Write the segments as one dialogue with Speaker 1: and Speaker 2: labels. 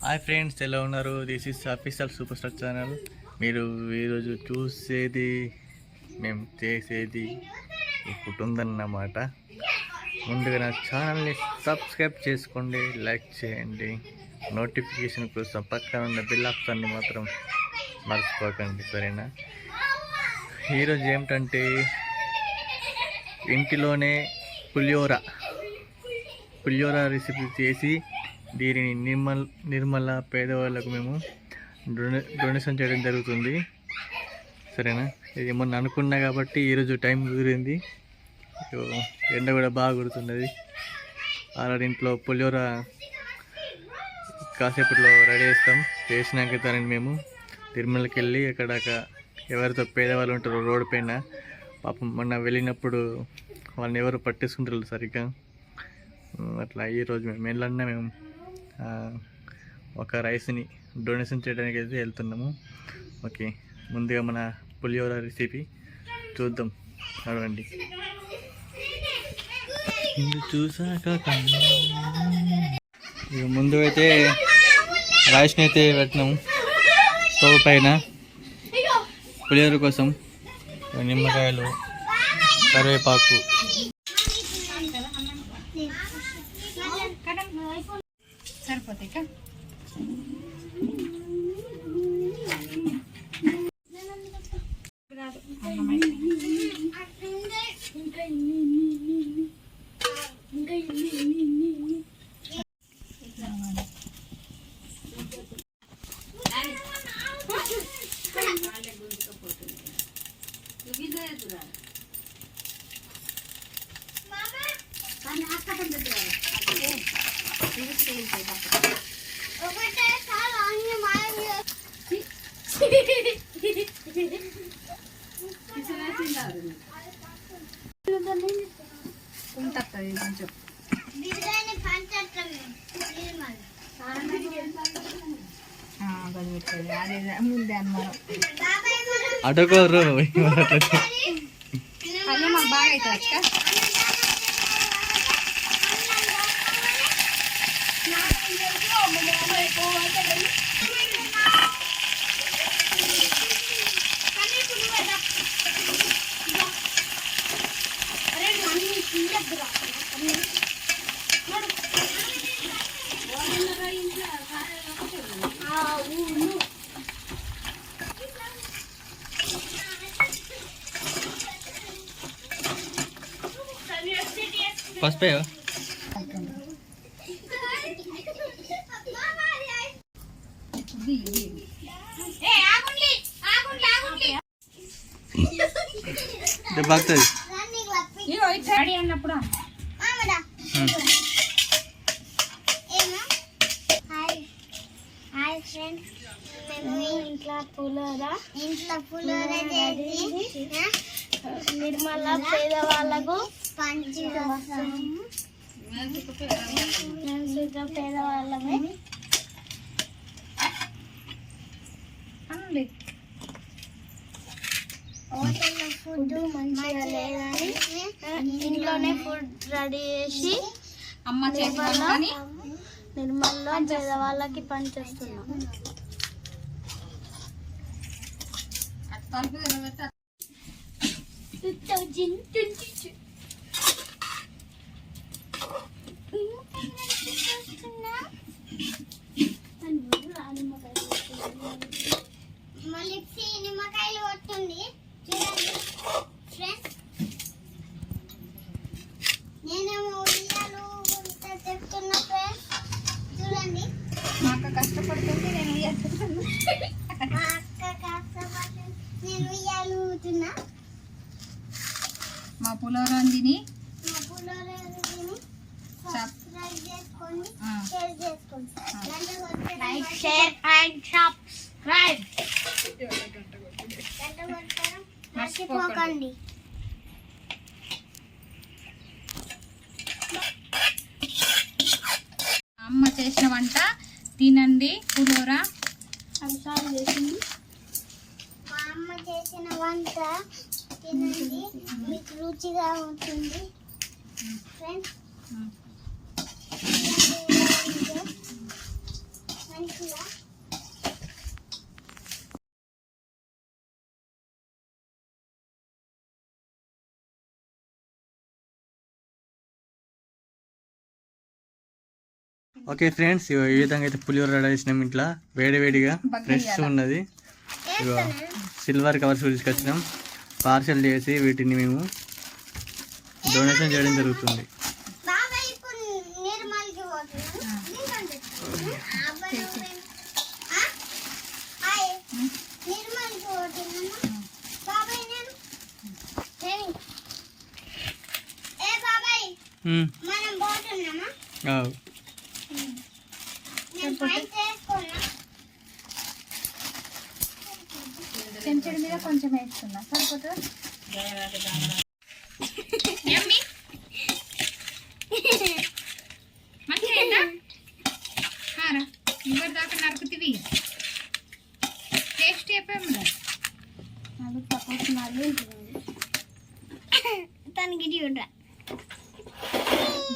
Speaker 1: Hi friends, ఎలా ఉన్నారు? This is official super star channel. మీరు ఈరోజు చూసేది మేము చేసేది ఇప్పుడు ఉందన్నమాట. ముందుగా నా ఛానల్ని సబ్స్క్రైబ్ చేసుకోండి, లైక్ చేయండి, నోటిఫికేషన్ కోసం పక్కన ఉన్న బెల్ ఆప్షన్ని మాత్రం మర్చిపోకండి, సరేనా? ఈరోజు ఏమిటంటే ఇంటిలోనే పులిహోర రెసిపీ చేసి దీనిని నిర్మల పేదవాళ్ళకు మేము డొనేషన్ చేయడం జరుగుతుంది, సరేనా? ఇది మొన్న అనుకున్నా కాబట్టి ఈరోజు టైం కుదిరింది. ఎండ కూడా బాగా కుడుతున్నది. ఆల్రెడీ ఇంట్లో పులిహోర కాసేపట్లో రెడీ చేసినాక దానిని మేము తిరుమలకి వెళ్ళి అక్కడ ఎవరితో పేదవాళ్ళు ఉంటారో రోడ్డు పైన, పాపం మొన్న వెళ్ళినప్పుడు వాళ్ళని ఎవరు పట్టించుకుంటారు సరిగ్గా. అట్లా ఈరోజు మేము వెళ్ళన్నా మేము ఒక రైస్ని డొనేషన్ చేయడానికి అయితే వెళ్తున్నాము. ఓకే, ముందుగా మన పులిహోర రెసిపీ చూద్దాం, అడగండి. చూసాక ఇక ముందు అయితే రైస్ని అయితే పెట్టినాము స్టవ్ పైన పులిహోర కోసం. నిమ్మకాయలు, కరివేపాకు,
Speaker 2: సరిపోతాయి.
Speaker 1: అడుకోరు
Speaker 2: మాకు బాగా అవుతుంది.
Speaker 1: పసుపే బాగుతుంది
Speaker 2: అన్నప్పుడు.
Speaker 3: హాయ్ ఫ్రెండ్స్, మేము ఇంట్లో పులిహోర చేసి నిర్మల పేదవాళ్ళకు పేదవాళ్ళమే ఫుడ్ మంచిగా లేదని ఇంట్లోనే ఫుడ్ రెడీ చేసి నిర్మల్లో పేదవాళ్ళకి పనిచేస్తున్నాం. మళ్ళీ నిమ్మకాయలు కొట్టుంది చూడండి ఫ్రెండ్స్. నేనేమో ఉయ్యాలు చెప్తున్నా ఫ్రెండ్స్, చూడండి.
Speaker 2: మా అక్క కష్టపడుతుంది, నేను ఉయ్యాలుతున్నా.
Speaker 3: మా అక్క కష్టపడుతుంది, నేను ఉయ్యాలు ఊతున్నా.
Speaker 2: మా పులిహోర తిని
Speaker 3: సబ్స్క్రైబ్ చేసుకోండి, షేర్ చేసుకోండి,
Speaker 2: లైక్, షేర్ అండ్ సబ్స్క్రైబ్
Speaker 3: గంట కొట్టడం మర్చిపోకండి.
Speaker 2: అమ్మ చేసిన వంట తినండి. పులిహోర
Speaker 3: అంశాలు చేసింది మా అమ్మ చేసిన వంట తినండి, మీకు రుచిగా ఉంటుంది ఫ్రెండ్స్. మంచి
Speaker 1: ఓకే ఫ్రెండ్స్, ఈ విధంగా అయితే పులిహోర రెడీ చేసినాం ఇంట్లో వేడివేడిగా ఫ్రెష్ ఉన్నది. ఇగో సిల్వర్ కవర్స్ తీసుకొచ్చినాం. పార్సల్ చేసి వీటిని మేము డొనేషన్ చేయడం జరుగుతుంది.
Speaker 3: బాబాయ్ ఇప్పుడు నిర్మల్కి పోతున్నాం. నిర్మల్కి పోతున్నాము. బాబాయ్ నేను ఏ బాబాయ్ మనం పోతున్నామా? నేను పైకి వేసుకున్నా.
Speaker 2: చెంచడి మీద కొంచెం వేసుకున్నా సరిపోతుంది. మంచిగా ఇవరి దాకా నరుకుతివి. టేస్ట్ చెప్పాము
Speaker 3: అది సపోజ్ మళ్ళీ తనకి చూడ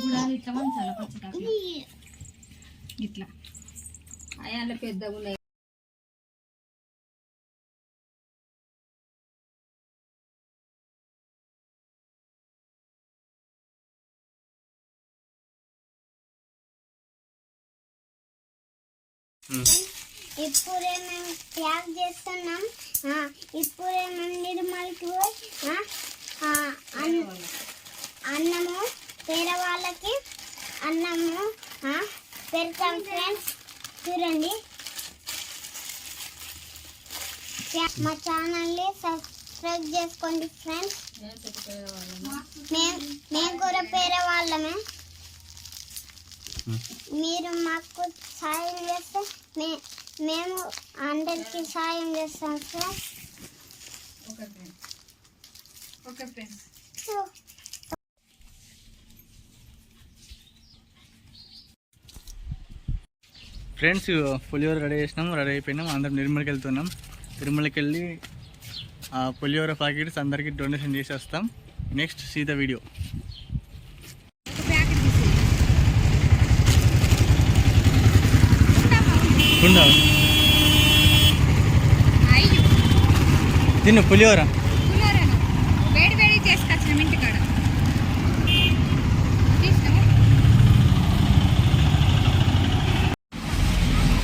Speaker 2: గుడాలు ఇట్లా వంచాలి పచ్చడి ఇట్లా అయాల పెద్దగా ఉన్నాయి.
Speaker 3: ఇప్పుడే మేము ప్యాక్ చేస్తున్నాం. ఇప్పుడే మేము నిర్మల్కి పోయి అన్నము వేరే వాళ్ళకి అన్నము పెడతాం ఫ్రెండ్స్. చూడండి, మా ఛానల్ని సబ్స్క్రైబ్ చేసుకోండి ఫ్రెండ్స్. మేము కూడా పేరే వాళ్ళమే. మీరు మాకు సాయం చేస్తే మేము అందరికి సాయం చేస్తాం ఫ్రెండ్స్.
Speaker 2: Okay friends.
Speaker 1: ఫ్రెండ్స్ పులిహోర రెడీ చేసినాం, రెడీ అయిపోయినాం. అందరం నిర్మల్కి వెళ్తున్నాం. తిరుమలకి వెళ్ళి ఆ పులిహోర ప్యాకెట్స్ అందరికీ డొనేషన్ చేసి వస్తాం. Next see the video. తిన్ను పులిహోర
Speaker 2: వేడి వేడి చేసుకొచ్చిన ఇంటికాడ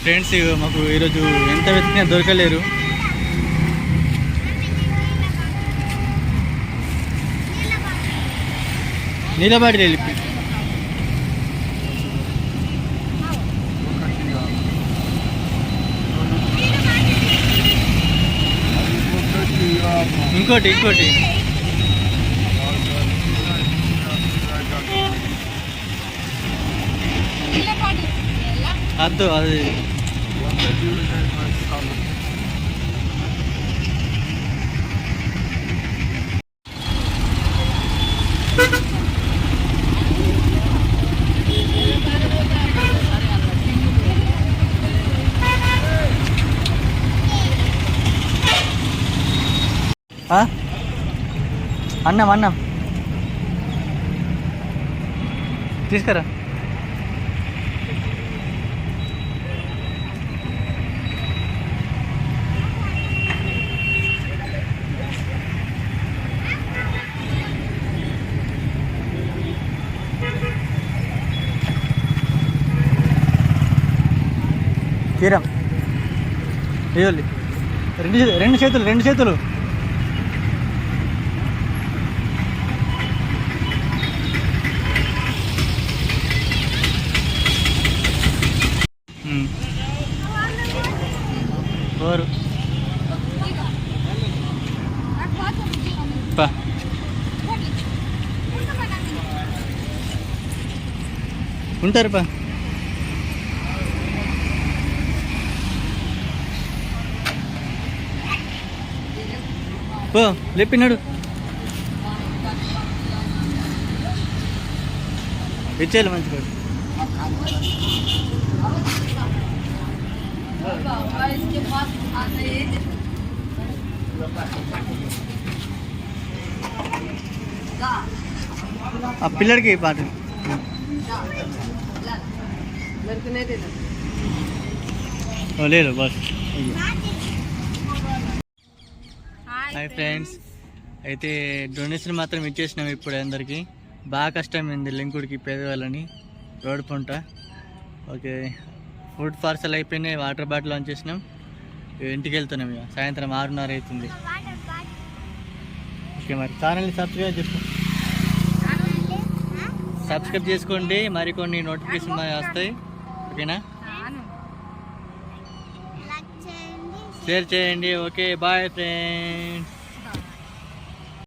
Speaker 1: ఫ్రెండ్స్. మాకు ఈరోజు ఎంత వెతికినా దొరకలేరు. నీలబాటి వెళ్ళి ఇంకోటి అద్దు అది అన్నం తీసుకురా. తీరం ఇవ్వాలి. రెండు చేతులు ఓరు ఉంటారు పా. పో లేపినాడు ఇచ్చేయాలి మంచిగా. ఆ పిల్లడికి పాట లేదు బస్. హాయ్ ఫ్రెండ్స్, అయితే డొనేషన్ మాత్రం ఇచ్చేసినాం ఇప్పుడు అందరికీ. బాగా కష్టమైంది లింకుడికి పేదవాళ్ళని రోడ్డు పంట. ఓకే, ఫుడ్ పార్సల్ అయిపోయినాయి, వాటర్ బాటిల్ ఆన్ చేసినాం, ఇంటికి వెళ్తున్నాం. ఇక సాయంత్రం 6:30 అవుతుంది.
Speaker 3: వాటర్ బాటిల్
Speaker 1: ఓకే, మరి ఛానల్ని సబ్స్క్రైబ్ చేసుకో, సబ్స్క్రైబ్ చేసుకోండి, మరికొన్ని నోటిఫికేషన్ వస్తాయి. ఓకేనా,
Speaker 3: లైక్ చేయండి.
Speaker 1: షేర్ చేయండి. Okay, bye friends.